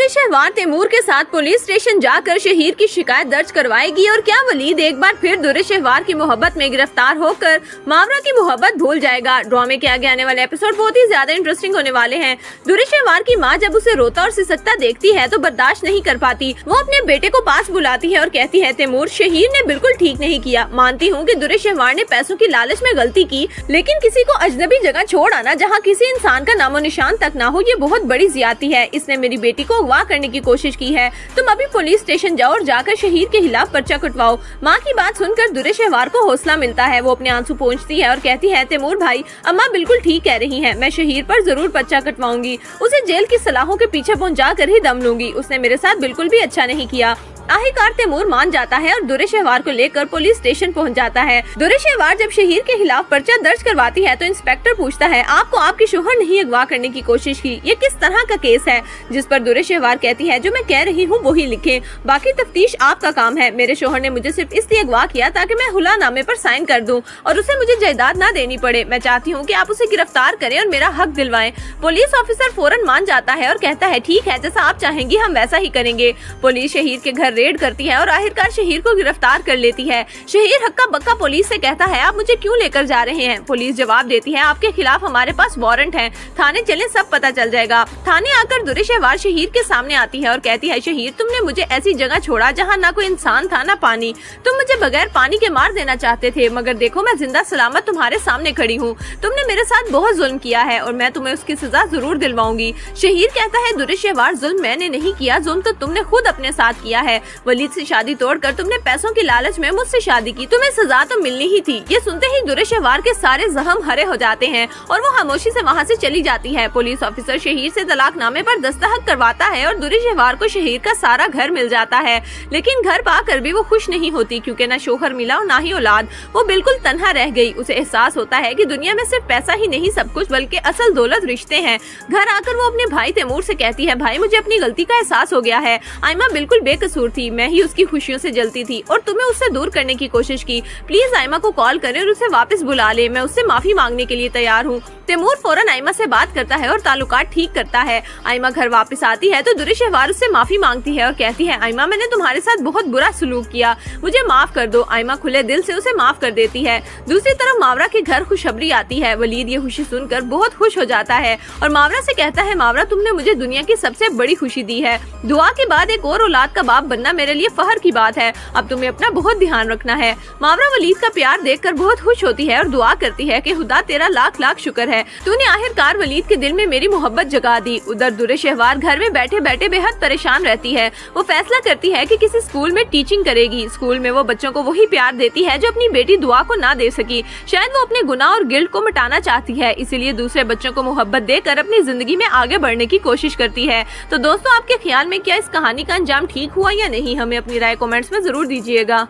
दुरे शहवार तैमूर के साथ police station जाकर शहीर की शिकायत दर्ज करवाएगी और क्या वलीद एक बार फिर दुरे शहवार की मोहब्बत में गिरफ्तार होकर मावरा की मोहब्बत भूल जाएगा। ड्रामे के आगे आने वाले एपिसोड बहुत ही ज्यादा इंटरेस्टिंग होने वाले हैं। दुरे शहवार की माँ जब उसे रोता और सिसकता देखती है तो बर्दाश्त नहीं कर पाती। वो अपने बेटे को पास बुलाती है और कहती है, तैमूर, शहीर ने बिल्कुल ठीक नहीं किया। मानती हूँ कि दुरे शहवार ने पैसों की लालच में गलती की, लेकिन किसी को अजनबी जगह छोड़ आना जहाँ किसी इंसान का नामो निशान तक ना हो, ये बहुत बड़ी ज्यादती है। इसने मेरी बेटी को अगवा करने की कोशिश की है। तुम अभी पुलिस स्टेशन जाओ और जाकर शहीर के खिलाफ पर्चा कटवाओ। माँ की बात सुनकर दुरे शहवार को हौसला मिलता है। वो अपने आंसू पोंछती है और कहती है, तैमूर भाई, अम्मा बिल्कुल ठीक कह रही हैं। मैं शहीर पर जरूर पर्चा कटवाऊंगी। उसे जेल की सलाहों के पीछे पहुंचा कर ही दम लूंगी। उसने मेरे साथ बिल्कुल भी अच्छा नहीं किया। आखिरकार तैमूर मान जाता है और दुरे शहवार को लेकर पुलिस स्टेशन पहुंच जाता है। दुरे शहवार जब शहीर के खिलाफ पर्चा दर्ज करवाती है तो इंस्पेक्टर पूछता है, आपको आपके शोहर नहीं अगवा करने की कोशिश की, ये किस तरह का केस है? जिस पर दुरे शहवार कहती है, जो मैं कह रही हूँ वही लिखें, बाकी तफ्तीश आपका काम है। मेरे शोहर ने मुझे सिर्फ इसलिए अगवा किया ताकि मैं हुलानामे पर साइन कर दूं और उसे मुझे जायदाद न देनी पड़े। मैं चाहती हूँ कि आप उसे गिरफ्तार करें और मेरा हक दिलवाएं। पुलिस ऑफिसर फौरन मान जाता है और कहता है, ठीक है, जैसा आप चाहेंगी हम वैसा ही करेंगे। पुलिस शहीर के घर रेड करती है और आखिरकार शहीर को गिरफ्तार कर लेती है। शहीर हक्का बक्का पुलिस से कहता है, आप मुझे क्यों लेकर जा रहे हैं? पुलिस जवाब देती है, आपके खिलाफ हमारे पास वारंट है, थाने चले सब पता चल जाएगा। थाने आकर दुरे शहवार शहीर के सामने आती है और कहती है, शहीर, तुमने मुझे ऐसी जगह छोड़ा जहाँ ना कोई इंसान था ना पानी। तुम मुझे बगैर पानी के मार देना चाहते थे, मगर देखो मैं जिंदा सलामत तुम्हारे सामने खड़ी हूँ। तुमने मेरे साथ बहुत जुल्म किया है और मैं तुम्हें उसकी सजा जरूर दिलवाऊंगी। शहीर कहता है, दुरे शहवार, जुल्म मैंने नहीं किया, जुल्म तो तुमने खुद अपने साथ किया है। वलीद से शादी तोड़कर तुमने पैसों की लालच में मुझसे शादी की, तुम्हें सजा तो मिलनी ही थी। ये सुनते ही दुरे शहवार के सारे जख्म हरे हो जाते हैं और वो खामोशी से वहाँ से चली जाती है। पुलिस ऑफिसर शहीर से तलाकनामे पर दस्तखत करवाता है और दुरे शहवार को शहीर का सारा घर मिल जाता है, लेकिन घर पाकर भी वो खुश नहीं होती क्योंकि ना शोहर मिला और ना ही औलाद। वो बिल्कुल तन्हा रह गई। उसे एहसास होता है कि दुनिया में सिर्फ पैसा ही नहीं सब कुछ, बल्कि असल दौलत रिश्ते हैं। घर आकर वो अपने भाई तैमूर से कहती है, भाई, मुझे अपनी गलती का एहसास हो गया है। आयमा बिल्कुल बेकसूर थी, मैं ही उसकी खुशियों से जलती थी और तुम्हें उससे दूर करने की कोशिश की। प्लीज आयमा को कॉल करें और उसे वापस बुला ले, मैं उससे माफी मांगने के लिए तैयार हूँ। तैमूर फौरन आयमा से बात करता है और ताल्लुकात ठीक करता है। आयमा घर वापस आती है तो दुरे शहवार उससे माफी मांगती है और कहती है, आयमा, मैंने तुम्हारे साथ बहुत बुरा सलूक किया, मुझे माफ कर दो। आयमा खुले दिल से उसे माफ कर देती है। दूसरी तरफ मावरा के घर खुशखबरी आती है। वलीद ये खुशी सुनकर बहुत खुश हो जाता है और मावरा से कहता है, मावरा, तुमने मुझे दुनिया की सबसे बड़ी खुशी दी है। दुआ के बाद एक और औलाद का बाप बनना मेरे लिए फख्र की बात है। अब तुम्हें अपना बहुत ध्यान रखना है। मावरा वलीद का प्यार देखकर बहुत खुश होती है और दुआ करती है कि खुदा तेरा लाख लाख शुक्र है, तूने आखिरकार वलीद के दिल में मेरी मोहब्बत जगा दी। उधर दुरे शहवार घर में बैठे बैठे बेहद परेशान रहती है। वो फैसला करती है कि किसी स्कूल में टीचिंग करेगी। स्कूल में वो बच्चों को वही प्यार देती है जो अपनी बेटी दुआ को ना दे सकी। शायद वो अपने गुनाह और गिल्ट को मिटाना चाहती है, इसीलिए दूसरे बच्चों को मोहब्बत देकर अपनी जिंदगी में आगे बढ़ने की कोशिश करती है। तो दोस्तों, आपके ख्याल में क्या इस कहानी का अंजाम ठीक हुआ या नहीं? हमें अपनी राय कमेंट्स में जरूर दीजिएगा।